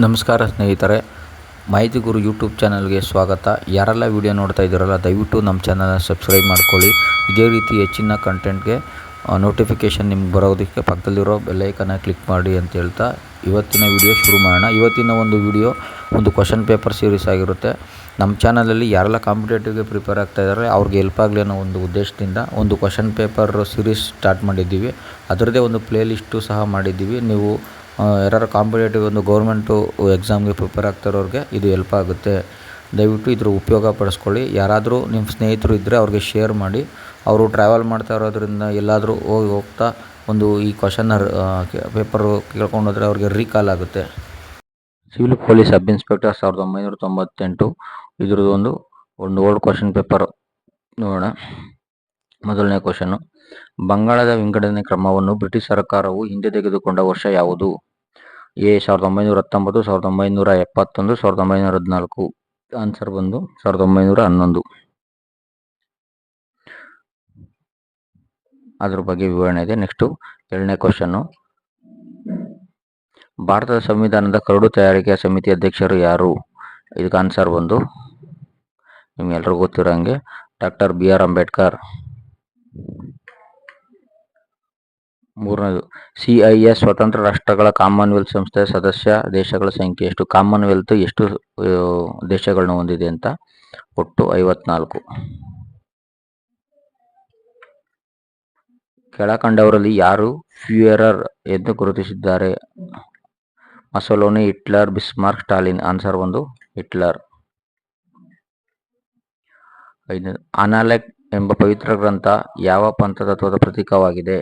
ನಮಸ್ಕಾರ ಸ್ನೇಹಿತರೆ, ಮಾಹಿತಿ ಗುರು ಯೂಟ್ಯೂಬ್ ಚಾನಲ್ಗೆ ಸ್ವಾಗತ. ಯಾರೆಲ್ಲ ವಿಡಿಯೋ ನೋಡ್ತಾ ಇದ್ದೀರಲ್ಲ, ದಯವಿಟ್ಟು ನಮ್ಮ ಚಾನಲ್ನ ಸಬ್ಸ್ಕ್ರೈಬ್ ಮಾಡ್ಕೊಳ್ಳಿ. ಇದೇ ರೀತಿ ಹೆಚ್ಚಿನ ಕಂಟೆಂಟ್ಗೆ ನೋಟಿಫಿಕೇಷನ್ ನಿಮ್ಗೆ ಬರೋದಕ್ಕೆ ಪಕ್ಕದಲ್ಲಿರೋ ಬೆಲ್ಲೈಕನ್ನ ಕ್ಲಿಕ್ ಮಾಡಿ ಅಂತ ಹೇಳ್ತಾ ಇವತ್ತಿನ ವಿಡಿಯೋ ಶುರು ಮಾಡೋಣ. ಇವತ್ತಿನ ಒಂದು ವಿಡಿಯೋ ಒಂದು ಕ್ವಶನ್ ಪೇಪರ್ ಸೀರೀಸ್ ಆಗಿರುತ್ತೆ. ನಮ್ಮ ಚಾನಲಲ್ಲಿ ಯಾರೆಲ್ಲ ಕಾಂಪಿಟೇಟಿವ್ಗೆ ಪ್ರಿಪೇರ್ ಆಗ್ತಾ ಇದ್ದಾರೆ ಅವ್ರಿಗೆ ಹೆಲ್ಪ್ ಆಗಲಿ ಅನ್ನೋ ಒಂದು ಉದ್ದೇಶದಿಂದ ಒಂದು ಕ್ವಶನ್ ಪೇಪರ್ ಸೀರೀಸ್ ಸ್ಟಾರ್ಟ್ ಮಾಡಿದ್ದೀವಿ. ಅದರದ್ದೇ ಒಂದು ಪ್ಲೇ ಲಿಸ್ಟು ಸಹ ಮಾಡಿದ್ದೀವಿ. ನೀವು ಯಾರು ಕಾಂಪಿಟೇಟಿವ್ ಒಂದು ಗೌರ್ಮೆಂಟು ಎಕ್ಸಾಮ್ಗೆ ಪ್ರಿಪೇರ್ ಆಗ್ತಿರೋರಿಗೆ ಇದು ಹೆಲ್ಪ್ ಆಗುತ್ತೆ. ದಯವಿಟ್ಟು ಇದ್ರ ಉಪಯೋಗ ಪಡಿಸ್ಕೊಳ್ಳಿ. ಯಾರಾದರೂ ನಿಮ್ಮ ಸ್ನೇಹಿತರು ಇದ್ದರೆ ಅವ್ರಿಗೆ ಶೇರ್ ಮಾಡಿ. ಅವರು ಟ್ರಾವೆಲ್ ಮಾಡ್ತಾ ಇರೋದ್ರಿಂದ ಎಲ್ಲಾದರೂ ಹೋಗ್ತಾ ಒಂದು ಈ ಕ್ವಶನ್ ಪೇಪರು ಕೇಳ್ಕೊಂಡೋದ್ರೆ ಅವ್ರಿಗೆ ರೀಕಾಲ್ ಆಗುತ್ತೆ. ಸಿವಿಲ್ ಪೊಲೀಸ್ ಸಬ್ ಇನ್ಸ್ಪೆಕ್ಟರ್ 1998 ಇದ್ರದ್ದು ಒಂದು ಓಲ್ಡ್ ಕ್ವಶನ್ ಪೇಪರ್ ನೋಡೋಣ. ಮೊದಲನೇ ಕ್ವಶನ್ನು, ಬಂಗಾಳದ ವಿಂಗಡಣೆ ಕ್ರಮವನ್ನು ಬ್ರಿಟಿಷ್ ಸರ್ಕಾರವು ಹಿಂದೆ ತೆಗೆದುಕೊಂಡ ವರ್ಷ ಯಾವುದು? ಎ 1919, 1971, 1914. ಆನ್ಸರ್ ಬಂದು 1911. ಅದ್ರ ಬಗ್ಗೆ ವಿವರಣೆ ಇದೆ. ನೆಕ್ಸ್ಟು ಎರಡನೇ ಕ್ವಶನ್ನು, ಭಾರತದ ಸಂವಿಧಾನದ ಕರಡು ತಯಾರಿಕೆಯ ಸಮಿತಿ ಅಧ್ಯಕ್ಷರು ಯಾರು? ಇದಕ್ಕೆ ಆನ್ಸರ್ ಬಂದು ನಿಮ್ಗೆಲ್ರಿಗೂ ಗೊತ್ತಿರೋಂಗೆ ಡಾಕ್ಟರ್ BR ಅಂಬೇಡ್ಕರ್. ಮೂರನೇದು, CIS ಸ್ವತಂತ್ರ ರಾಷ್ಟ್ರಗಳ ಕಾಮನ್ವೆಲ್ತ್ ಸಂಸ್ಥೆಯ ಸದಸ್ಯ ದೇಶಗಳ ಸಂಖ್ಯೆ ಎಷ್ಟು? ಕಾಮನ್ವೆಲ್ತ್ ಎಷ್ಟು ದೇಶಗಳನ್ನ ಹೊಂದಿದೆ ಅಂತ? ಒಟ್ಟು 54. ಕೆಳಕಂಡವರಲ್ಲಿ ಯಾರು ಫ್ಯೂಯರರ್ ಎಂದು ಗುರುತಿಸಿದ್ದಾರೆ? ಮಸೊಲಿನಿ, ಹಿಟ್ಲರ್, ಬಿಸ್ಮಾರ್ಕ್, ಸ್ಟಾಲಿನ್. ಆನ್ಸರ್ ಒಂದು ಹಿಟ್ಲರ್. ಐದನೇದು, ಅನಾಲೆಕ್ ಎಂಬ ಪವಿತ್ರ ಗ್ರಂಥ ಯಾವ ಪಂಥತತ್ವದ ಪ್ರತೀಕವಾಗಿದೆ?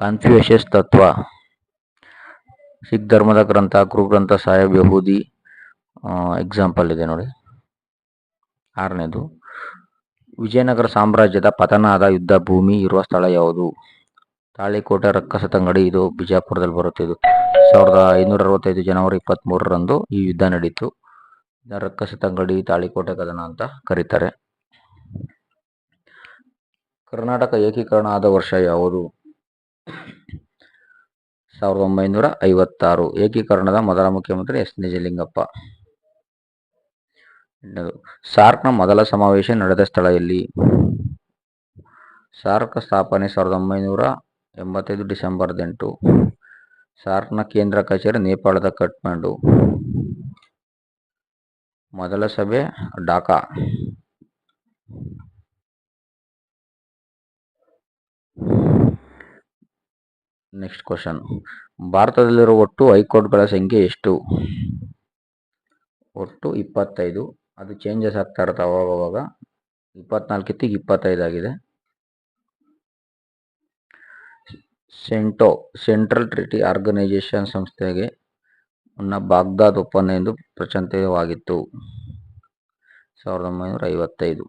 ಕನ್ಫ್ಯೂಷಿಯಸ್ ತತ್ವ. ಸಿಖ್ ಧರ್ಮದ ಗ್ರಂಥ ಗುರು ಗ್ರಂಥ ಸಾಹೇಬ್ ಯಹೂದಿ ಎಕ್ಸಾಂಪಲ್ ಇದೆ ನೋಡಿ. ಆರನೇದು, ವಿಜಯನಗರ ಸಾಮ್ರಾಜ್ಯದ ಪತನ ಆದ ಯುದ್ಧ ಭೂಮಿ ಇರುವ ಸ್ಥಳ ಯಾವುದು? ತಾಳಿಕೋಟೆ, ರಕ್ಕಸ ತಂಗಡಿ. ಇದು ಬಿಜಾಪುರದಲ್ಲಿ ಬರುತ್ತೆ. ಇದು 1565 ಜನವರಿ 23ರಂದು ಈ ಯುದ್ಧ ನಡೀತು. ರಕ್ಕಸ ತಂಗಡಿ, ತಾಳಿಕೋಟೆ ಕದನ ಅಂತ ಕರೀತಾರೆ. ಕರ್ನಾಟಕ ಏಕೀಕರಣ ಆದ ವರ್ಷ ಯಾವುದು? 1956. ಏಕೀಕರಣದ ಮೊದಲ ಮುಖ್ಯಮಂತ್ರಿ ಎಸ್ ನಿಜಲಿಂಗಪ್ಪ. ಸಾರ್ಕ್ನ ಮೊದಲ ಸಮಾವೇಶ ನಡೆದ ಸ್ಥಳ ಎಲ್ಲಿ? ಸಾರ್ಕ್ ಸ್ಥಾಪನೆ 1985 ಡಿಸೆಂಬರ್ 8. ಸಾರ್ಕ್ನ ಕೇಂದ್ರ ಕಚೇರಿ ನೇಪಾಳದ ಕಠ್ಮಂಡು. ಮೊದಲ ಸಭೆ ಢಾಕಾ. ನೆಕ್ಸ್ಟ್ ಕ್ವಶನ್, ಭಾರತದಲ್ಲಿರುವ ಒಟ್ಟು ಹೈಕೋರ್ಟ್ಗಳ ಸಂಖ್ಯೆ ಎಷ್ಟು? ಒಟ್ಟು 25. ಅದು ಚೇಂಜಸ್ ಆಗ್ತಾ ಇರುತ್ತೆ ಅವಾಗವಾಗ. 24 ಇತ್ತು, 25 ಆಗಿದೆ. ಸೆಂಟ್ರಲ್ ಟ್ರೀಟಿ ಆರ್ಗನೈಸೇಷನ್ ಸಂಸ್ಥೆಗೆ ಬಾಗ್ದಾದ್ ಒಪ್ಪಂದ ಎಂದು ಪ್ರಚಲಿತವಾಗಿತ್ತು 1955.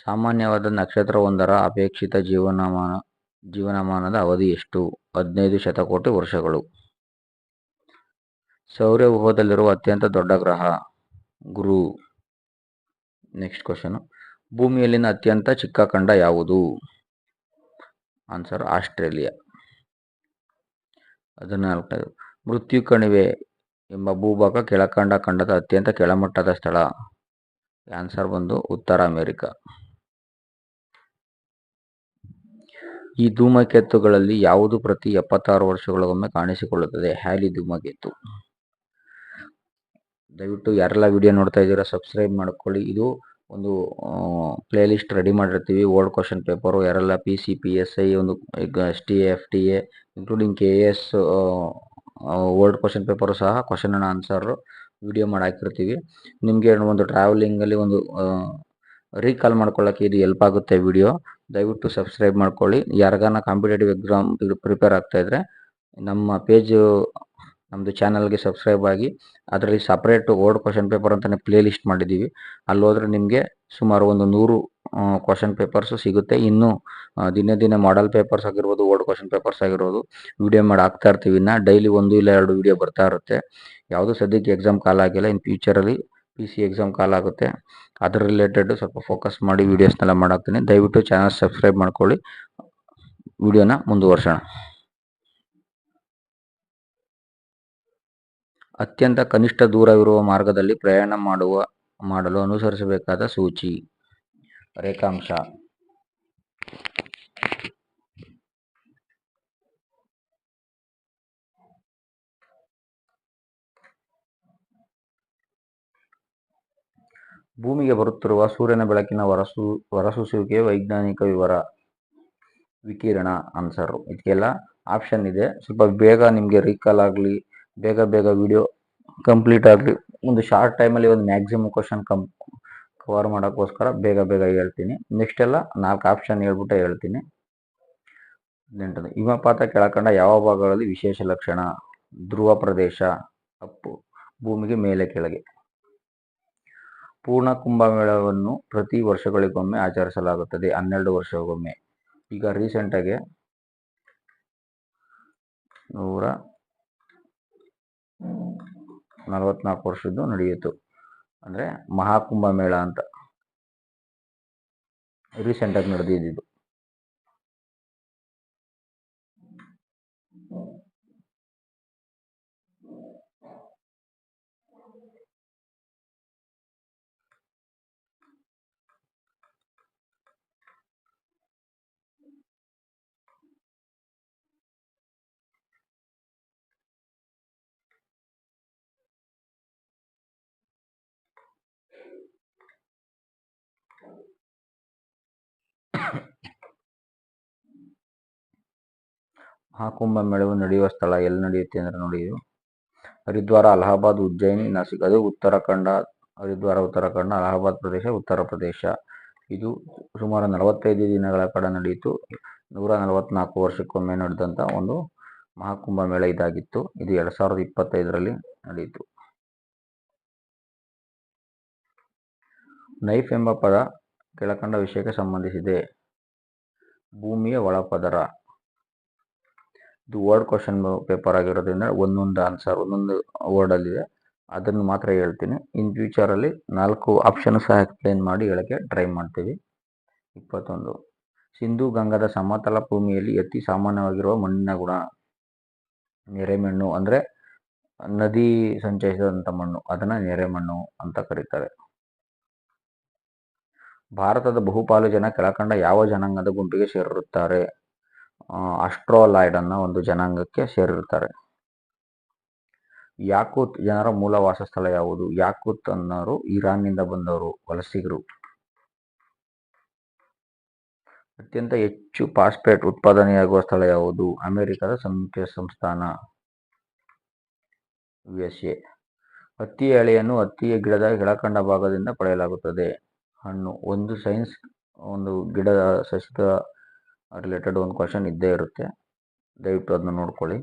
ಸಾಮಾನ್ಯವಾದ ನಕ್ಷತ್ರವೊಂದರ ಅಪೇಕ್ಷಿತ ಜೀವನಮಾನದ ಅವಧಿ ಎಷ್ಟು? 15 ಶತಕೋಟಿ ವರ್ಷಗಳು. ಸೌರವ್ಯೂಹದಲ್ಲಿರುವ ಅತ್ಯಂತ ದೊಡ್ಡ ಗ್ರಹ ಗುರು. ನೆಕ್ಸ್ಟ್ ಕ್ವಶನ್, ಭೂಮಿಯಲ್ಲಿನ ಅತ್ಯಂತ ಚಿಕ್ಕ ಖಂಡ ಯಾವುದು? Answer Australia. 14. ಮೃತ್ಯು ಕಣಿವೆ ಎಂಬ ಭೂಭಾಗ ಕೆಳಕಂಡ ಖಂಡದ ಅತ್ಯಂತ ಕೆಳಮಟ್ಟದ ಸ್ಥಳ. ಆನ್ಸರ್ ಬಂದು ಉತ್ತರ ಅಮೆರಿಕ. ಈ ಧೂಮಕೇತುಗಳಲ್ಲಿ ಯಾವುದು ಪ್ರತಿ 76 ವರ್ಷಗಳಿಗೊಮ್ಮೆ ಕಾಣಿಸಿಕೊಳ್ಳುತ್ತದೆ? ಹ್ಯಾಲಿ ಧೂಮಕೇತು. ದಯವಿಟ್ಟು ಯಾರೆಲ್ಲ ವಿಡಿಯೋ ನೋಡ್ತಾ ಇದ್ದೀರಾ ಸಬ್ಸ್ಕ್ರೈಬ್ ಮಾಡ್ಕೊಳ್ಳಿ. ಇದು ಒಂದು ಪ್ಲೇ ಲಿಸ್ಟ್ ರೆಡಿ ಮಾಡಿರ್ತೀವಿ. ಓಲ್ಡ್ ಕ್ವಶನ್ ಪೇಪರು ಯಾರೆಲ್ಲ PC, PSI, ಒಂದು STA, FTA including KS old question paper ಸಹ ಕ್ವಶನ್ ಆ್ಯಂಡ್ ಆನ್ಸರ್ ವಿಡಿಯೋ ಮಾಡಿ ಹಾಕಿರ್ತೀವಿ. ನಿಮಗೆ ಒಂದು ಟ್ರಾವೆಲಿಂಗಲ್ಲಿ ಒಂದು ರೀಕಾಲ್ ಮಾಡ್ಕೊಳ್ಳೋಕ್ಕೆ ಇದು ಹೆಲ್ಪ್ ಆಗುತ್ತೆ ವಿಡಿಯೋ. ದಯವಿಟ್ಟು ಸಬ್ಸ್ಕ್ರೈಬ್ ಮಾಡ್ಕೊಳ್ಳಿ. ಯಾರಿಗಾನ ಕಾಂಪಿಟೇಟಿವ್ ಎಕ್ಸಾಮ್ ಪ್ರಿಪೇರ್ ಆಗ್ತಾ ಇದ್ದರೆ ನಮ್ಮ ಪೇಜು, ನಮ್ಮದು ಚಾನಲ್ಗೆ ಸಬ್ಸ್ಕ್ರೈಬ್ ಆಗಿ. ಅದರಲ್ಲಿ ಸಪ್ರೇಟ್ ಓಲ್ಡ್ ಕ್ವಶನ್ ಪೇಪರ್ ಅಂತಲೇ ಪ್ಲೇ ಲಿಸ್ಟ್ ಮಾಡಿದ್ದೀವಿ. ಅಲ್ಲಿ ಹೋದರೆ ನಿಮಗೆ ಸುಮಾರು ಒಂದು 100 ಕ್ವಶನ್ ಪೇಪರ್ಸು ಸಿಗುತ್ತೆ. ಇನ್ನು ದಿನೇ ಮಾಡೆಲ್ ಪೇಪರ್ಸ್ ಆಗಿರ್ಬೋದು, ಓಲ್ಡ್ ಕ್ವಶನ್ ಪೇಪರ್ಸ್ ಆಗಿರ್ಬೋದು ವಿಡಿಯೋ ಮಾಡಿ ಹಾಕ್ತಾ ಇರ್ತೀವಿ. ಇನ್ನು ಡೈಲಿ 1 ಇಲ್ಲ 2 ವಿಡಿಯೋ ಬರ್ತಾ ಇರುತ್ತೆ. ಯಾವುದೂ ಸದ್ಯಕ್ಕೆ ಎಕ್ಸಾಮ್ ಕಾಲ್ ಆಗಿಲ್ಲ. ಇನ್ ಫ್ಯೂಚರಲ್ಲಿ PC ಎಕ್ಸಾಮ್ ಕಾಲ್ ಆಗುತ್ತೆ. ಅದ್ರ ರಿಲೇಟೆಡ್ ಸ್ವಲ್ಪ ಫೋಕಸ್ ಮಾಡಿ ವೀಡಿಯೋಸ್ನೆಲ್ಲ ಮಾಡಾಕ್ತೀನಿ. ದಯವಿಟ್ಟು ಚಾನಲ್ ಸಬ್ಸ್ಕ್ರೈಬ್ ಮಾಡ್ಕೊಳ್ಳಿ. ವಿಡಿಯೋನ ಮುಂದುವರ್ಸೋಣ. ಅತ್ಯಂತ ಕನಿಷ್ಠ ದೂರವಿರುವ ಮಾರ್ಗದಲ್ಲಿ ಪ್ರಯಾಣ ಮಾಡಲು ಅನುಸರಿಸಬೇಕಾದ ಸೂಚಿ ರೇಖಾಂಶ. ಭೂಮಿಗೆ ಬರುತ್ತಿರುವ ಸೂರ್ಯನ ಬೆಳಕಿನ ಹೊರಸೂಸುವಿಕೆಯ ವೈಜ್ಞಾನಿಕ ವಿವರ ವಿಕಿರಣ. ಆನ್ಸರ್ ಇದಕ್ಕೆಲ್ಲ ಆಪ್ಷನ್ ಇದೆ. ಸ್ವಲ್ಪ ಬೇಗ ನಿಮಗೆ ರೀಕಾಲ್ ಆಗಲಿ, ಬೇಗ ವಿಡಿಯೋ ಕಂಪ್ಲೀಟ್ ಆಗಲಿ, ಒಂದು ಶಾರ್ಟ್ ಟೈಮಲ್ಲಿ ಒಂದು ಮ್ಯಾಕ್ಸಿಮಮ್ ಕ್ವಶನ್ ಕವರ್ ಮಾಡೋಕ್ಕೋಸ್ಕರ ಬೇಗ ಹೇಳ್ತೀನಿ. ನೆಕ್ಸ್ಟ್ ಎಲ್ಲ 4 ಆಪ್ಷನ್ ಹೇಳ್ತೀನಿ. ಹಿಮಪಾತ ಕೆಳಕಂಡ ಯಾವ ಭಾಗಗಳಲ್ಲಿ ವಿಶೇಷ ಲಕ್ಷಣ? ಧ್ರುವ ಪ್ರದೇಶ, ಅಪ್ಪು, ಭೂಮಿಗೆ ಮೇಲೆ ಕೆಳಗೆ. ಪೂರ್ಣ ಕುಂಭಮೇಳವನ್ನು ಪ್ರತಿ ವರ್ಷಗಳಿಗೊಮ್ಮೆ ಆಚರಿಸಲಾಗುತ್ತದೆ, 12 ವರ್ಷಗೊಮ್ಮೆ. ಈಗ ರೀಸೆಂಟಾಗಿ 144 ವರ್ಷದ್ದು ನಡೆಯಿತು. ಅಂದರೆ ಮಹಾಕುಂಭಮೇಳ ಅಂತ ರೀಸೆಂಟಾಗಿ ನಡೆದಿದ್ದು. ಮಹಾಕುಂಭ ಮೇಳವು ನಡೆಯುವ ಸ್ಥಳ ಎಲ್ಲಿ ನಡೆಯುತ್ತೆ ಅಂದರೆ ನೋಡಿ, ಇದು ಹರಿದ್ವಾರ, ಅಲಹಾಬಾದ್, ಉಜ್ಜಯಿನಿ, ನಾಸಿಕ್. ಅದು ಉತ್ತರಾಖಂಡ. ಹರಿದ್ವಾರ ಉತ್ತರಾಖಂಡ, ಅಲಹಾಬಾದ್ ಪ್ರದೇಶ ಉತ್ತರ ಪ್ರದೇಶ. ಇದು ಸುಮಾರು 45 ದಿನಗಳ ಕಾಲ ನಡೆಯಿತು. 144 ವರ್ಷಕ್ಕೊಮ್ಮೆ ನಡೆದಂಥ ಒಂದು ಮಹಾಕುಂಭ ಮೇಳ ಇದಾಗಿತ್ತು. ಇದು 2025ರಲ್ಲಿ ನಡೆಯಿತು. ನೈಫ್ ಎಂಬ ಪದ ಕೆಳಕಂಡ ವಿಷಯಕ್ಕೆ ಸಂಬಂಧಿಸಿದೆ. ಭೂಮಿಯ ಒಳಪದರ. ಇದು ವರ್ಡ್ ಕ್ವಶನ್ ಪೇಪರ್ ಆಗಿರೋದ್ರಿಂದ ಒಂದೊಂದು ಆನ್ಸರ್ ಒಂದೊಂದು ವರ್ಡಲ್ಲಿದೆ, ಅದನ್ನು ಮಾತ್ರ ಹೇಳ್ತೀನಿ. ಇನ್ ಫ್ಯೂಚರಲ್ಲಿ 4 ಆಪ್ಷನ್ ಸಹ ಎಕ್ಸ್ಪ್ಲೇನ್ ಮಾಡಿ ಹೇಳೋಕ್ಕೆ ಟ್ರೈ ಮಾಡ್ತೀವಿ. 21. ಸಿಂಧೂ ಗಂಗಾದ ಸಮತಲ ಭೂಮಿಯಲ್ಲಿ ಅತಿ ಸಾಮಾನ್ಯವಾಗಿರುವ ಮಣ್ಣಿನ ಗುಣ? ನೆರೆಮಣ್ಣು. ಅಂದರೆ ನದಿ ಸಂಚಯಿಸಿದಂಥ ಮಣ್ಣು, ಅದನ್ನು ನೆರೆಮಣ್ಣು ಅಂತ ಕರೀತಾರೆ. ಭಾರತದ ಬಹುಪಾಲು ಜನ ಕೆಳಕಂಡ ಯಾವ ಜನಾಂಗದ ಗುಂಪಿಗೆ ಸೇರಿರುತ್ತಾರೆ? ಆಸ್ಟ್ರೋಲಾಯ್ಡ್ ಅನ್ನೋ ಒಂದು ಜನಾಂಗಕ್ಕೆ ಸೇರಿರುತ್ತಾರೆ. ಯಾಕೂತ್ ಜನರ ಮೂಲ ವಾಸಸ್ಥಳ ಯಾವುದು? ಯಾಕೂತ್ ಅನ್ನೋರು ಇರಾನ್ನಿಂದ ಬಂದವರು, ವಲಸಿಗರು. ಅತ್ಯಂತ ಹೆಚ್ಚು ಫಾಸ್ಫೇಟ್ ಉತ್ಪಾದನೆಯಾಗುವ ಸ್ಥಳ ಯಾವುದು? ಅಮೆರಿಕದ ಸಂಯುಕ್ತ ಸಂಸ್ಥಾನ, USA. ಹತ್ತಿಯ ಎಳೆಯನ್ನು ಹತ್ತಿಯ ಗಿಡದ ಕೆಳಕಂಡ ಭಾಗದಿಂದ ಪಡೆಯಲಾಗುತ್ತದೆ. ಹಣ್ಣು. ಒಂದು ಸೈನ್ಸ್, ಒಂದು ಗಿಡದ ಸಸ್ಯದ ರಿಲೇಟೆಡ್ ಒಂದು ಕ್ವಶನ್ ಇದ್ದೇ ಇರುತ್ತೆ, ದಯವಿಟ್ಟು ಅದನ್ನು ನೋಡ್ಕೊಳ್ಳಿ.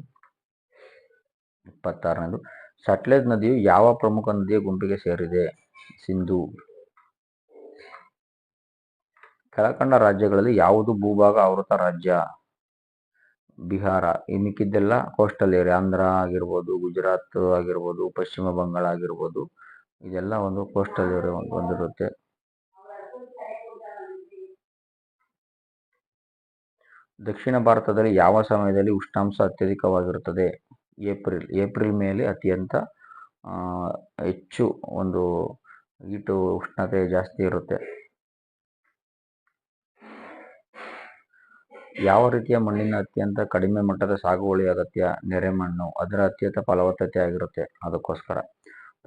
26ನೇದು, ಸಟ್ಲೆಜ್ ನದಿಯು ಯಾವ ಪ್ರಮುಖ ನದಿಯ ಗುಂಪಿಗೆ ಸೇರಿದೆ? ಸಿಂಧೂ. ಕೆಳಕಂಡ ರಾಜ್ಯಗಳಲ್ಲಿ ಯಾವುದು ಭೂಭಾಗ ಆವೃತ ರಾಜ್ಯ? ಬಿಹಾರ. ಈ ಮಿಕ್ಕಿದ್ದೆಲ್ಲ ಕೋಸ್ಟಲ್ ಏರಿಯಾ, ಆಂಧ್ರ ಆಗಿರ್ಬೋದು, ಗುಜರಾತ್ ಆಗಿರ್ಬೋದು, ಪಶ್ಚಿಮ ಬಂಗಾಳ ಆಗಿರ್ಬೋದು, ಇದೆಲ್ಲ ಒಂದು ಕೋಸ್ಟಲ್ ಏರಿಯಾ ಹೊಂದಿರುತ್ತೆ. ದಕ್ಷಿಣ ಭಾರತದಲ್ಲಿ ಯಾವ ಸಮಯದಲ್ಲಿ ಉಷ್ಣಾಂಶ ಅತ್ಯಧಿಕವಾಗಿರುತ್ತದೆ? ಏಪ್ರಿಲ್ ಮೇಲೆ ಅತ್ಯಂತ ಹೆಚ್ಚು ಒಂದು ಹೀಟು, ಉಷ್ಣತೆ ಜಾಸ್ತಿ ಇರುತ್ತೆ. ಯಾವ ರೀತಿಯ ಮಣ್ಣಿನ ಅತ್ಯಂತ ಕಡಿಮೆ ಮಟ್ಟದ ಸಾಗುವಳಿ ಅಗತ್ಯ? ನೆರೆಮಣ್ಣು. ಅದರ ಅತ್ಯಂತ ಫಲವತ್ತತೆ ಆಗಿರುತ್ತೆ, ಅದಕ್ಕೋಸ್ಕರ.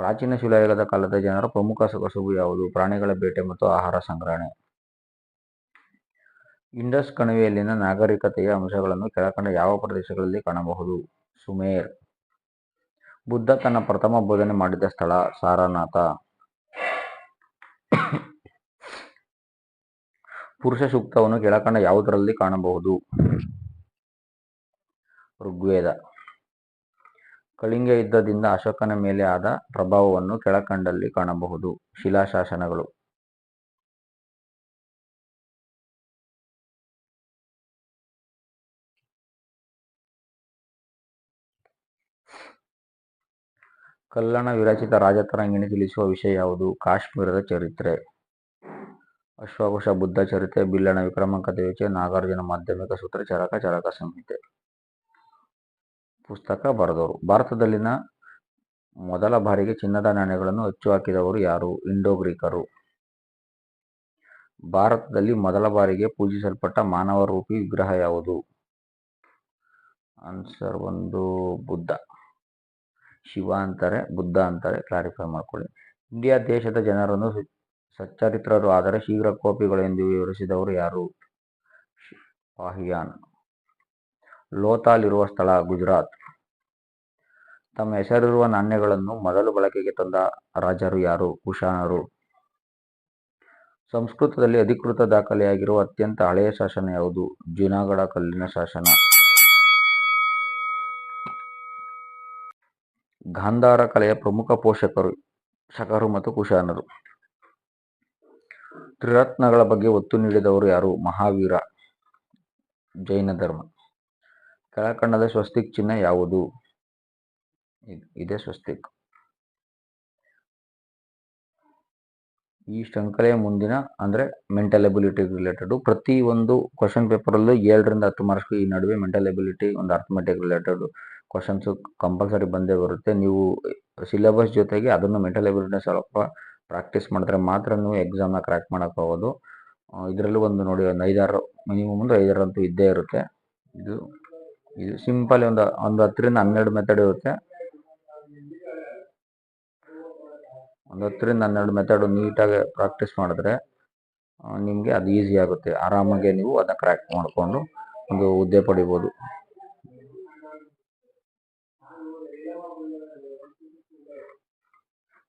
ಪ್ರಾಚೀನ ಶಿಲಾಯುಗದ ಕಾಲದ ಜನರ ಪ್ರಮುಖ ಕಸುಬು ಯಾವುದು? ಪ್ರಾಣಿಗಳ ಬೇಟೆ ಮತ್ತು ಆಹಾರ ಸಂಗ್ರಹಣೆ. ಇಂಡಸ್ ಕಣಿವೆಯಲ್ಲಿನ ನಾಗರಿಕತೆಯ ಅಂಶಗಳನ್ನು ಕೆಳಕಂಡ ಯಾವ ಪ್ರದೇಶಗಳಲ್ಲಿ ಕಾಣಬಹುದು? ಸುಮೇರ್. ಬುದ್ಧ ತನ್ನ ಪ್ರಥಮ ಬೋಧನೆ ಮಾಡಿದ ಸ್ಥಳ? ಸಾರನಾಥ. ಪುರುಷ ಸೂಕ್ತವನ್ನು ಕೆಳಕಂಡ ಯಾವುದರಲ್ಲಿ ಕಾಣಬಹುದು? ಋಗ್ವೇದ. ಕಳಿಂಗ ಯುದ್ಧದಿಂದ ಅಶೋಕನ ಮೇಲೆ ಆದ ಪ್ರಭಾವವನ್ನು ಕೆಳಕಂಡಲ್ಲಿ ಕಾಣಬಹುದು? ಶಿಲಾಶಾಸನಗಳು. ಕಲ್ಲಣ ವಿರಚಿತ ರಾಜತರಂಗಿಣಿ ತಿಳಿಸುವ ವಿಷಯ ಯಾವುದು? ಕಾಶ್ಮೀರದ ಚರಿತ್ರೆ. ಅಶ್ವಘೋಷ ಬುದ್ಧ ಚರಿತ್ರೆ, ಬಿಲ್ಲಣ ವಿಕ್ರಮಾಂಕ ದೇವಚೆ, ನಾಗಾರ್ಜುನ ಮಾಧ್ಯಮಿಕ ಸೂತ್ರ, ಚರಕ ಸಂಹಿತೆ ಪುಸ್ತಕ ಬರೆದವರು. ಭಾರತದಲ್ಲಿನ ಮೊದಲ ಬಾರಿಗೆ ಚಿನ್ನದ ನಾಣ್ಯಗಳನ್ನು ಅಚ್ಚು ಹಾಕಿದವರು ಯಾರು? ಇಂಡೋ ಗ್ರೀಕರು. ಭಾರತದಲ್ಲಿ ಮೊದಲ ಬಾರಿಗೆ ಪೂಜಿಸಲ್ಪಟ್ಟ ಮಾನವ ರೂಪಿ ವಿಗ್ರಹ ಯಾವುದು? ಆನ್ಸರ್ ಒಂದು ಬುದ್ಧ. ಶಿವ ಅಂತಾರೆ, ಬುದ್ಧ ಅಂತಾರೆ, ಕ್ಲಾರಿಫೈ ಮಾಡ್ಕೊಳ್ಳಿ. ಇಂಡಿಯಾ ದೇಶದ ಜನರನ್ನು ಸಚ್ಚರಿತ್ರರು ಆದರೆ ಶೀಘ್ರ ಕೋಪಿಗಳು ಎಂದು ವಿವರಿಸಿದವರು ಯಾರು? ಪಾಹಿಯಾನ್. ಲೋಥಾಲ್ ಇರುವ ಸ್ಥಳ ಗುಜರಾತ್. ತಮ್ಮ ಹೆಸರಿರುವ ನಾಣ್ಯಗಳನ್ನು ಮೊದಲು ಬಳಕೆಗೆ ತಂದ ರಾಜರು ಯಾರು? ಕುಶಾನರು. ಸಂಸ್ಕೃತದಲ್ಲಿ ಅಧಿಕೃತ ದಾಖಲೆಯಾಗಿರುವ ಅತ್ಯಂತ ಹಳೆಯ ಶಾಸನ ಯಾವುದು? ಜುನಾಗಢ ಕಲ್ಲಿನ ಶಾಸನ. ಗಾಂಧಾರ ಕಲೆಯ ಪ್ರಮುಖ ಪೋಷಕರು ಶಕರು ಮತ್ತು ಕುಶಾನರು. ತ್ರಿರತ್ನಗಳ ಬಗ್ಗೆ ಒತ್ತು ನೀಡಿದವರು ಯಾರು? ಮಹಾವೀರ. ಜೈನ ಧರ್ಮ. ಕೆಳಕಂಡದ ಸ್ವಸ್ತಿಕ್ ಚಿಹ್ನೆ ಯಾವುದು? ಇದೇ ಸ್ವಸ್ತಿಕ್. ಈ ಶೃಂಖಲೆಯ ಮುಂದಿನ ಅಂದರೆ ಮೆಂಟಲ್ ಎಬಿಲಿಟಿ ರಿಲೇಟೆಡ್ ಪ್ರತಿ ಒಂದು ಕ್ವಶನ್ ಪೇಪರಲ್ಲೂ 7ರಿಂದ 10 ಮಾರ್ಕ್ಸ್ ಈ ನಡುವೆ ಮೆಂಟಲ್ ಎಬಿಲಿಟಿ ಒಂದು ಅರ್ಥಮೆಟಿಕ್ ರಿಲೇಟೆಡ್ ಕ್ವಶನ್ಸ್ ಕಂಪಲ್ಸರಿ ಬಂದೇ ಬರುತ್ತೆ. ನೀವು ಸಿಲೆಬಸ್ ಜೊತೆಗೆ ಅದನ್ನು ಮೆಂಟಲ್ ಎಬಿಲಿಟಿನ ಸ್ವಲ್ಪ ಪ್ರಾಕ್ಟೀಸ್ ಮಾಡಿದ್ರೆ ಮಾತ್ರ ನೀವು ಎಕ್ಸಾಮ್ನ ಕ್ರ್ಯಾಕ್ ಮಾಡೋಕ್ಕಾಗೋದು. ಇದರಲ್ಲೂ ಒಂದು ನೋಡಿ ಒಂದು 5-6 ಮಿನಿಮಮ್ ಒಂದು 5-6 ಅಂತೂ ಇದ್ದೇ ಇರುತ್ತೆ. ಇದು ಸಿಂಪಲ್ ಒಂದು 10ರಿಂದ 12 ಮೆಥಡ್ ಇರುತ್ತೆ. ಒಂದು 10ರಿಂದ 12 ಮೆಥಡ್ ನೀಟಾಗಿ ಪ್ರಾಕ್ಟೀಸ್ ಮಾಡಿದ್ರೆ ನಿಮಗೆ ಅದು ಈಸಿ ಆಗುತ್ತೆ. ಆರಾಮಾಗಿ ನೀವು ಅದನ್ನ ಕ್ರ್ಯಾಕ್ ಮಾಡಿಕೊಂಡು ಒಂದು ಹುದ್ದೆ ಪಡಿಬೋದು.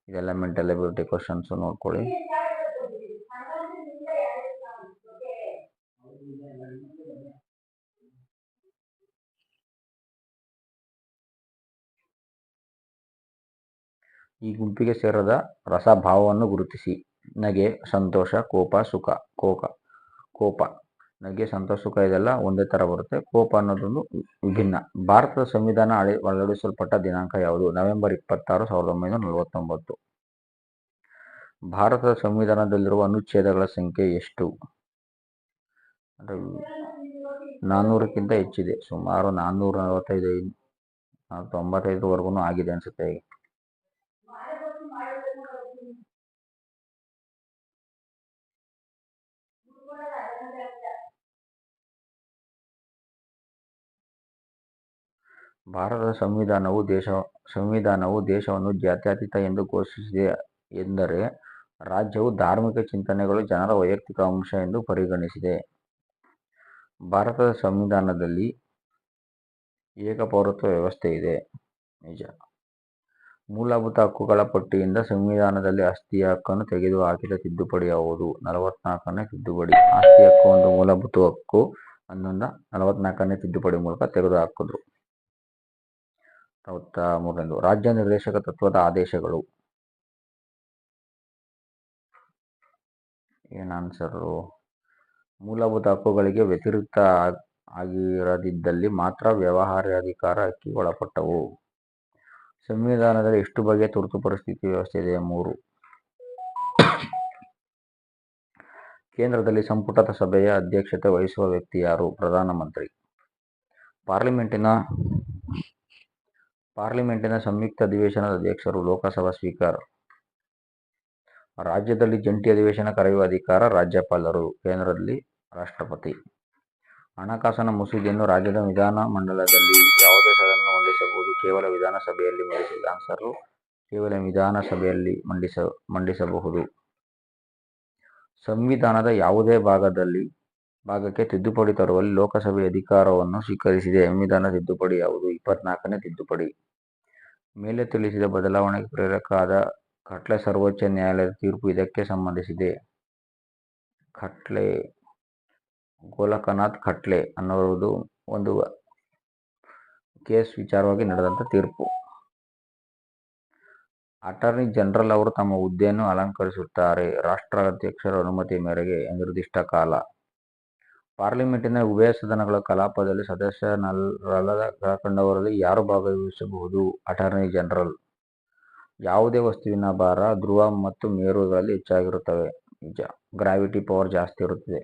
ಇದೆಲ್ಲ ಮೆಂಟಲ್ ಎಬಿಲಿಟಿ ಕ್ವಶನ್ಸ್ ನೋಡ್ಕೊಳ್ಳಿ. ಈ ಗುಂಪಿಗೆ ಸೇರದ ರಸಭಾವವನ್ನು ಗುರುತಿಸಿ. ನಗೆ, ಸಂತೋಷ, ಕೋಪ, ಸುಖ. ಕೋಪ. ನಗೆ, ಸಂತೋಷ, ಸುಖ ಇದೆಲ್ಲ ಒಂದೇ ಥರ ಬರುತ್ತೆ. ಕೋಪ ಅನ್ನೋದೊಂದು ವಿಭಿನ್ನ. ಭಾರತದ ಸಂವಿಧಾನ ಅಳವಡಿಸಲ್ಪಟ್ಟ ದಿನಾಂಕ ಯಾವುದು? ನವೆಂಬರ್ 26, 1949. ಭಾರತದ ಸಂವಿಧಾನದಲ್ಲಿರುವ ಅನುಚ್ಛೇದಗಳ ಸಂಖ್ಯೆ ಎಷ್ಟು? 400ಕ್ಕಿಂತ ಹೆಚ್ಚಿದೆ. ಸುಮಾರು 495ವರೆಗೂ ಆಗಿದೆ ಅನ್ಸುತ್ತೆ. ಭಾರತದ ಸಂವಿಧಾನವು ದೇಶವನ್ನು ಜಾತ್ಯತೀತ ಎಂದು ಘೋಷಿಸಿದೆ ಎಂದರೆ ರಾಜ್ಯವು ಧಾರ್ಮಿಕ ಚಿಂತನೆಗಳು ಜನರ ವೈಯಕ್ತಿಕ ಅಂಶ ಎಂದು ಪರಿಗಣಿಸಿದೆ. ಭಾರತದ ಸಂವಿಧಾನದಲ್ಲಿ ಏಕಪೌರತ್ವ ವ್ಯವಸ್ಥೆ ಇದೆ. ನಿಜ. ಮೂಲಭೂತ ಹಕ್ಕುಗಳ ಪಟ್ಟಿಯಿಂದ ಸಂವಿಧಾನದಲ್ಲಿ ಆಸ್ತಿಯ ಹಕ್ಕನ್ನು ತೆಗೆದುಹಾಕಿದ ತಿದ್ದುಪಡಿ ಯಾವುದು? 44ನೇ ತಿದ್ದುಪಡಿ. ಆಸ್ತಿ ಹಕ್ಕು ಒಂದು ಮೂಲಭೂತ ಹಕ್ಕು, ಅನ್ನೊಂದ 44ನೇ ತಿದ್ದುಪಡಿ ಮೂಲಕ ತೆಗೆದುಹಾಕಿದ್ರು. 63ನೇದು. ರಾಜ್ಯ ನಿರ್ದೇಶಕ ತತ್ವದ ಆದೇಶಗಳು. ಏನು ಆನ್ಸರು? ಮೂಲಭೂತ ಹಕ್ಕುಗಳಿಗೆ ವ್ಯತಿರಿಕ್ತ ಆಗಿರದಿದ್ದಲ್ಲಿ ಮಾತ್ರ ವ್ಯವಹಾರಾಧಿಕಾರ ಹಕ್ಕಿಗೆ ಒಳಪಟ್ಟವು. ಸಂವಿಧಾನದಲ್ಲಿ ಎಷ್ಟು ಬಗೆಯ ತುರ್ತು ಪರಿಸ್ಥಿತಿ ವ್ಯವಸ್ಥೆ ಇದೆ? 3. ಕೇಂದ್ರದಲ್ಲಿ ಸಂಪುಟದ ಸಭೆಯ ಅಧ್ಯಕ್ಷತೆ ವಹಿಸುವ ವ್ಯಕ್ತಿ ಯಾರು? ಪ್ರಧಾನಮಂತ್ರಿ. ಪಾರ್ಲಿಮೆಂಟಿನ ಸಂಯುಕ್ತ ಅಧಿವೇಶನದ ಅಧ್ಯಕ್ಷರು ಲೋಕಸಭಾ ಸ್ಪೀಕರ್. ರಾಜ್ಯದಲ್ಲಿ ಜಂಟಿ ಅಧಿವೇಶನ ಕರೆಯುವ ಅಧಿಕಾರ ರಾಜ್ಯಪಾಲರು, ಕೇಂದ್ರದಲ್ಲಿ ರಾಷ್ಟ್ರಪತಿ. ಹಣಕಾಸಿನ ಮಸೂದೆಯನ್ನು ರಾಜ್ಯದ ವಿಧಾನಮಂಡಲದಲ್ಲಿ ಯಾವುದೇ ಸದನ ಮಂಡಿಸಬಹುದು? ಕೇವಲ ವಿಧಾನಸಭೆಯಲ್ಲಿ ಮಂಡಿಸಬಹುದು. ಆನ್ಸರು ಕೇವಲ ವಿಧಾನಸಭೆಯಲ್ಲಿ ಮಂಡಿಸಬಹುದು. ಸಂವಿಧಾನದ ಯಾವುದೇ ಭಾಗಕ್ಕೆ ತಿದ್ದುಪಡಿ ತರುವಲ್ಲಿ ಲೋಕಸಭೆ ಅಧಿಕಾರವನ್ನು ಸ್ವೀಕರಿಸಿದೆ. ಸಂವಿಧಾನ ತಿದ್ದುಪಡಿ ಯಾವುದು? 24ನೇ ತಿದ್ದುಪಡಿ. ಮೇಲೆ ತಿಳಿಸಿದ ಬದಲಾವಣೆಗೆ ಪ್ರೇರಕ ಆದ ಖಟ್ಲೆ ಸರ್ವೋಚ್ಚ ನ್ಯಾಯಾಲಯದ ತೀರ್ಪು ಇದಕ್ಕೆ ಸಂಬಂಧಿಸಿದೆ. ಗೋಲಕನಾಥ್ ಖಟ್ಲೆ ಅನ್ನೋದು ಒಂದು ಕೇಸ್ ವಿಚಾರವಾಗಿ ನಡೆದಂಥ ತೀರ್ಪು. ಅಟಾರ್ನಿ ಜನರಲ್ ಅವರು ತಮ್ಮ ಹುದ್ದೆಯನ್ನು ಅಲಂಕರಿಸುತ್ತಾರೆ ರಾಷ್ಟ್ರಾಧ್ಯಕ್ಷರ ಅನುಮತಿ ಮೇರೆಗೆ ಅನಿರ್ದಿಷ್ಟ ಕಾಲ. ಪಾರ್ಲಿಮೆಂಟಿನ ಉಭಯ ಸದನಗಳ ಕಲಾಪದಲ್ಲಿ ಸದಸ್ಯರಲ್ಲದ ಕೆಳಕಂಡವರಲ್ಲಿ ಯಾರು ಭಾಗವಹಿಸಬಹುದು? Attorney general. ಯಾವುದೇ ವಸ್ತುವಿನ ಭಾರ ಧ್ರುವ ಮತ್ತು ಮೇರುಗಳಲ್ಲಿ ಹೆಚ್ಚಾಗಿರುತ್ತವೆ. ನಿಜ. ಗ್ರಾವಿಟಿ ಪವರ್ ಜಾಸ್ತಿ ಇರುತ್ತದೆ.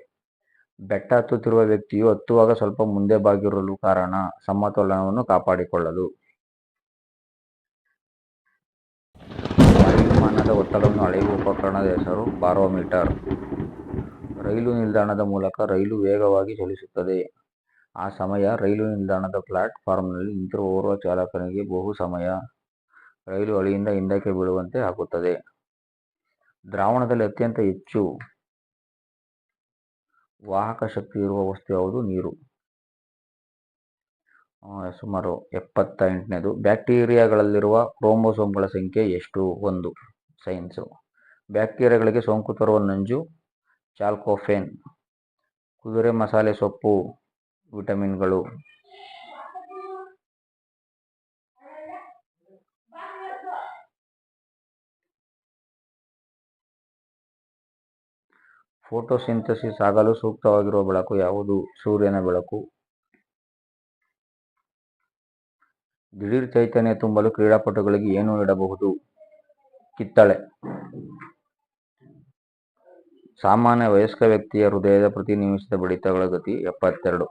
ಬೆಟ್ಟ ಹತ್ತುತ್ತಿರುವ ವ್ಯಕ್ತಿಯು ಹತ್ತುವಾಗ ಸ್ವಲ್ಪ ಮುಂದೆ ಬಾಗಿರಲು ಕಾರಣ ಸಮತೋಲನವನ್ನು ಕಾಪಾಡಿಕೊಳ್ಳಲು. ವಾಹನದ ಒತ್ತಡವನ್ನು ಅಳೆಯುವ ಉಪಕರಣದ ಹೆಸರು ಬಾರೋಮೀಟರ್. ರೈಲು ನಿಲ್ದಾಣದ ಮೂಲಕ ರೈಲು ವೇಗವಾಗಿ ಚಲಿಸುತ್ತದೆ. ಆ ಸಮಯ ರೈಲು ನಿಲ್ದಾಣದ ಪ್ಲಾಟ್ಫಾರ್ಮ್ನಲ್ಲಿ ನಿಂತಿರುವ ಓರ್ವ ಚಾಲಕನಿಗೆ ಬಹು ಸಮಯ ರೈಲು ಹಳಿಯಿಂದ ಹಿಂದಕ್ಕೆ ಬೀಳುವಂತೆ ಆಗುತ್ತದೆ. ದ್ರಾವಣದಲ್ಲಿ ಅತ್ಯಂತ ಹೆಚ್ಚು ವಾಹಕ ಶಕ್ತಿ ಇರುವ ವಸ್ತು ಯಾವುದು? ನೀರು. ಸುಮಾರು 78ನೇದು. ಬ್ಯಾಕ್ಟೀರಿಯಾಗಳಲ್ಲಿರುವ ಕ್ರೋಮೋಸೋಮ್ಗಳ ಸಂಖ್ಯೆ ಎಷ್ಟು? 1. ಸೈನ್ಸು. ಬ್ಯಾಕ್ಟೀರಿಯಾಗಳಿಗೆ ಸೋಂಕು ತರುವ ನಂಜು ಚಾಲ್ಕೋಫೆನ್. ಕುದುರೆ ಮಸಾಲೆ ಸೊಪ್ಪು ವಿಟಮಿನ್ಗಳು. ಫೋಟೋಸಿಂಥಸಿಸ್ ಆಗಲು ಸೂಕ್ತವಾಗಿರುವ ಬೆಳಕು ಯಾವುದು? ಸೂರ್ಯನ ಬೆಳಕು. ದಿಢೀರ್ ಚೈತನ್ಯ ತುಂಬಲು ಕ್ರೀಡಾಪಟುಗಳಿಗೆ ಏನು ನೀಡಬಹುದು? ಕಿತ್ತಳೆ. ಸಾಮಾನ್ಯ ವಯಸ್ಕ ವ್ಯಕ್ತಿಯ ಹೃದಯದ ಪ್ರತಿ ನಿಮಿಷದ ಬಡಿತಗಳ ಗತಿ 72.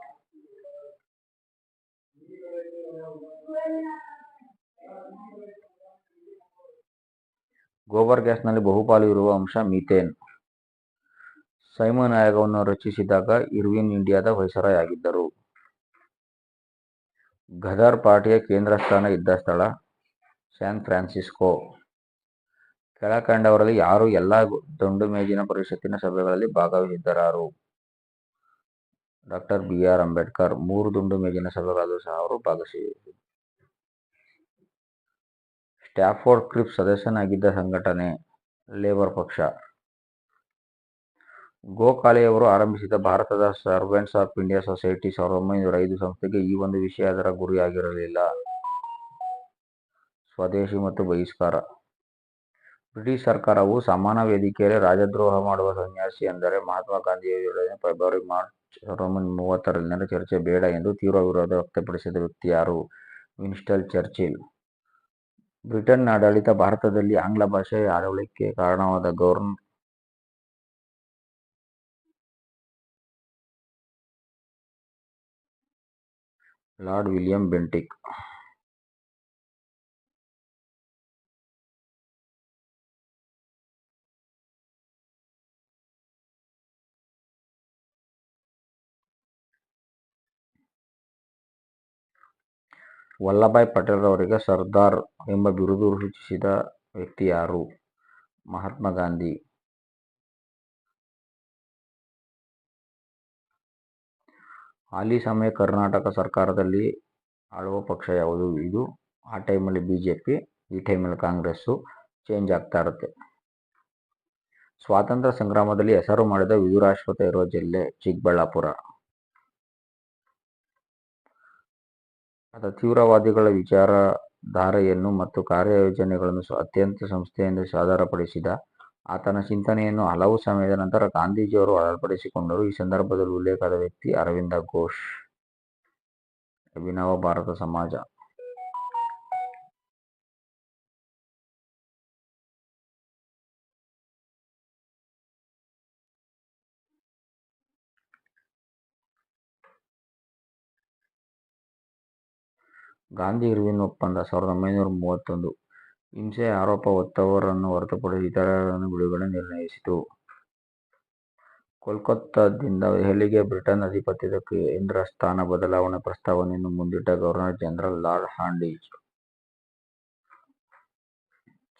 ಗೋಬರ್ ಗ್ಯಾಸ್ನಲ್ಲಿ ಬಹುಪಾಲು ಇರುವ ಅಂಶ ಮೀಥೇನ್. ಸೈಮನ್ ಆಯೋಗವನ್ನು ರಚಿಸಿದಾಗ ಇರ್ವಿನ್ ಇಂಡಿಯಾದ ವೈಸರಾಯ್ ಆಗಿದ್ದರು. ಗದರ್ ಪಾರ್ಟಿಯ ಕೇಂದ್ರ ಸ್ಥಾನ ಇದ್ದ ಸ್ಥಳ ಸ್ಯಾನ್ ಫ್ರಾನ್ಸಿಸ್ಕೋ. ಕೆಳಕಂಡವರಲ್ಲಿ ಯಾರು ಎಲ್ಲ ದುಂಡು ಮೇಜಿನ ಪರಿಷತ್ತಿನ ಸಭೆಗಳಲ್ಲಿ ಭಾಗವಹಿಸಿದ್ದರಾರು? ಡಾ ಬಿ ಆರ್ ಅಂಬೇಡ್ಕರ್. 3 ದುಂಡು ಮೇಜಿನ ಸಭೆಗಳಲ್ಲೂ ಸಹ ಅವರು ಭಾಗವಹಿಸಿದರು. ಸ್ಟ್ಯಾಫೋರ್ಡ್ ಕ್ರಿಪ್ಸ್ ಸದಸ್ಯನಾಗಿದ್ದ ಸಂಘಟನೆ ಲೇಬರ್ ಪಕ್ಷ. ಗೋಖಲೆಯವರು ಆರಂಭಿಸಿದ ಭಾರತದ ಸರ್ವೆಂಟ್ಸ್ ಆಫ್ ಇಂಡಿಯಾ ಸೊಸೈಟಿ 1905 ಸಂಸ್ಥೆಗೆ ಈ ಒಂದು ವಿಷಯ ಅದರ ಗುರಿಯಾಗಿರಲಿಲ್ಲ. ಸ್ವದೇಶಿ ಮತ್ತು ಬಹಿಷ್ಕಾರ. ಬ್ರಿಟಿಷ್ ಸರ್ಕಾರವು ಸಮಾನ ವೇದಿಕೆಯಲ್ಲಿ ರಾಜದ್ರೋಹ ಮಾಡುವ ಸನ್ಯಾಸಿ ಅಂದರೆ ಮಹಾತ್ಮ ಗಾಂಧಿಯವರೊಡನೆ ಫೆಬ್ರವರಿ-ಮಾರ್ಚ್ 1930ರಲ್ಲಿ ಚರ್ಚೆ ಬೇಡ ಎಂದು ತೀವ್ರ ವಿರೋಧ ವ್ಯಕ್ತಪಡಿಸಿದ ವ್ಯಕ್ತಿ ಯಾರು? Winston Churchill. ಬ್ರಿಟನ್ ಆಡಳಿತ ಭಾರತದಲ್ಲಿ ಆಂಗ್ಲ ಭಾಷೆಯ ಆಡಳಿಕೆ ಕಾರಣವಾದ governor lord William Bentinck. Vallabhbhai ಪಟೇಲ್ರವರಿಗೆ ಸರ್ದಾರ್ ಎಂಬ ಬಿರುದು ಸೂಚಿಸಿದ ವ್ಯಕ್ತಿ ಯಾರು? ಮಹಾತ್ಮ ಗಾಂಧಿ. ಹಾಲಿ ಸಮಯ ಕರ್ನಾಟಕ ಸರ್ಕಾರದಲ್ಲಿ ಆಳುವ ಪಕ್ಷ ಯಾವುದು? ಇದು ಆ ಟೈಮಲ್ಲಿ ಬಿಜೆಪಿ, ಈ ಟೈಮಲ್ಲಿ ಕಾಂಗ್ರೆಸ್ಸು ಚೇಂಜ್ ಆಗ್ತಾ ಇರುತ್ತೆ. ಸ್ವಾತಂತ್ರ್ಯ ಸಂಗ್ರಾಮದಲ್ಲಿ ಹೆಸರು ಮಾಡಿದ ವಿದುರಾಶ್ವತ್ಥ ಇರುವ ಜಿಲ್ಲೆ ಚಿಕ್ಕಬಳ್ಳಾಪುರ. ಆತ ತೀವ್ರವಾದಿಗಳ ವಿಚಾರಧಾರೆಯನ್ನು ಮತ್ತು ಕಾರ್ಯಯೋಜನೆಗಳನ್ನು ಅತ್ಯಂತ ಸಂಸ್ಥೆಯಿಂದ ಸಾದರಪಡಿಸಿದ. ಆತನ ಚಿಂತನೆಯನ್ನು ಹಲವು ಸಮಯದ ನಂತರ ಗಾಂಧೀಜಿಯವರು ಅಳವಡಿಸಿಕೊಂಡರು. ಈ ಸಂದರ್ಭದಲ್ಲಿ ಉಲ್ಲೇಖದ ವ್ಯಕ್ತಿ ಅರವಿಂದ ಘೋಷ್. ಅಭಿನವ ಭಾರತ ಸಮಾಜ. ಗಾಂಧಿ ಇರ್ವಿನ್ ಒಪ್ಪಂದ 1931. ಹಿಂಸೆಯ ಆರೋಪ ಹೊತ್ತವರನ್ನು ಹೊರತುಪಡಿಸಿ ಇತರರನ್ನು ಬಿಡುಗಡೆ ನಿರ್ಣಯಿಸಿತು. ಕೋಲ್ಕತ್ತಾದಿಂದ ದೆಹಲಿಗೆ ಬ್ರಿಟನ್ ಅಧಿಪತ್ಯದ ಕೇಂದ್ರ ಸ್ಥಾನ ಬದಲಾವಣೆ ಪ್ರಸ್ತಾವನೆಯನ್ನು ಮುಂದಿಟ್ಟ ಗವರ್ನರ್ ಜನರಲ್ ಲಾರ್ಡ್ ಹಾರ್ಡಿಂಜ್.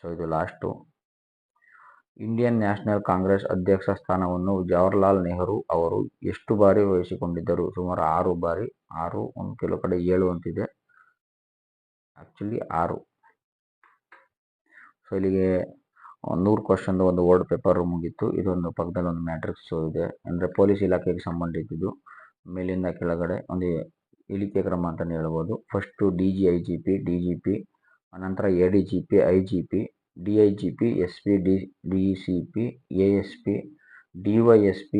ಇದು ಲಾಸ್ಟು. ಇಂಡಿಯನ್ ನ್ಯಾಷನಲ್ ಕಾಂಗ್ರೆಸ್ ಅಧ್ಯಕ್ಷ ಸ್ಥಾನವನ್ನು ಜವಾಹರಲಾಲ್ ನೆಹರು ಅವರು ಎಷ್ಟು ಬಾರಿ ವಹಿಸಿಕೊಂಡಿದ್ದರು? ಸುಮಾರು 6 ಬಾರಿ. 6, ಒಂದು ಕೆಲವು ಕಡೆ 7 ಅಂತಿದೆ. ಆ್ಯಕ್ಚುಲಿ 6. ಸೊ ಇಲ್ಲಿಗೆ 100 ಕ್ವಶನ್ದು ಒಂದು ವರ್ಡ್ ಪೇಪರ್ ಮುಗೀತು. ಇದೊಂದು ಪಕ್ಕದಲ್ಲಿ ಒಂದು ಮ್ಯಾಟ್ರಿಕ್ಸ್ ಇದೆ, ಅಂದರೆ ಪೊಲೀಸ್ ಇಲಾಖೆಗೆ ಸಂಬಂಧಿಸಿದ್ದು. ಮೇಲಿಂದ ಕೆಳಗಡೆ ಒಂದು ಇಳಿಕೆ ಕ್ರಮ ಅಂತಲೇ ಹೇಳ್ಬೋದು. ಫಸ್ಟು DG, IGP, DGP, ಅನಂತರ ADGP, IGP, DIGP, SP, DCP, ASP, DYSP,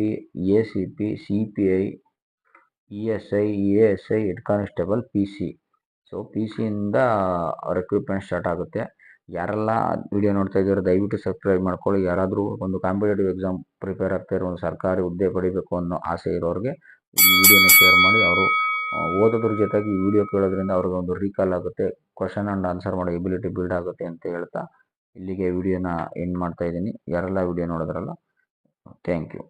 ACP, CPI, ESI, ASI, head constable, PC. So PCಯಿಂದ ರಿಕ್ರೂಟ್ಮೆಂಟ್ ಸ್ಟಾರ್ಟ್ ಆಗುತ್ತೆ. ಯಾರೆಲ್ಲ ವಿಡಿಯೋ ನೋಡ್ತಾ ಇದ್ದೀರೋ ದಯವಿಟ್ಟು ಸಬ್ಸ್ಕ್ರೈಬ್ ಮಾಡ್ಕೊಳ್ಳಿ. ಯಾರಾದರೂ ಒಂದು ಕಾಂಪಿಟೇಟಿವ್ ಎಕ್ಸಾಮ್ ಪ್ರಿಪೇರ್ ಆಗ್ತಾ ಇರೋ ಒಂದು ಸರ್ಕಾರಿ ಹುದ್ದೆ ಪಡಿಬೇಕು ಅನ್ನೋ ಆಸೆ ಇರೋರಿಗೆ ಈ ವಿಡಿಯೋನ ಶೇರ್ ಮಾಡಿ. ಅವರು ಓದೋದ್ರ ಜೊತೆಗೆ ಈ ವಿಡಿಯೋ ಕೇಳೋದ್ರಿಂದ ಅವ್ರಿಗೆ ಒಂದು ರೀಕಾಲ್ ಆಗುತ್ತೆ, ಕ್ವಶನ್ ಆ್ಯಂಡ್ ಆನ್ಸರ್ ಮಾಡೋ ಎಬಿಲಿಟಿ ಬಿಲ್ಡ್ ಆಗುತ್ತೆ ಅಂತ ಹೇಳ್ತಾ ಇಲ್ಲಿಗೆ ವಿಡಿಯೋನ ಎಂಡ್ ಮಾಡ್ತಾ ಇದ್ದೀನಿ. ಯಾರೆಲ್ಲ ವಿಡಿಯೋ ನೋಡಿದ್ರಲ್ಲ ಥ್ಯಾಂಕ್ ಯು.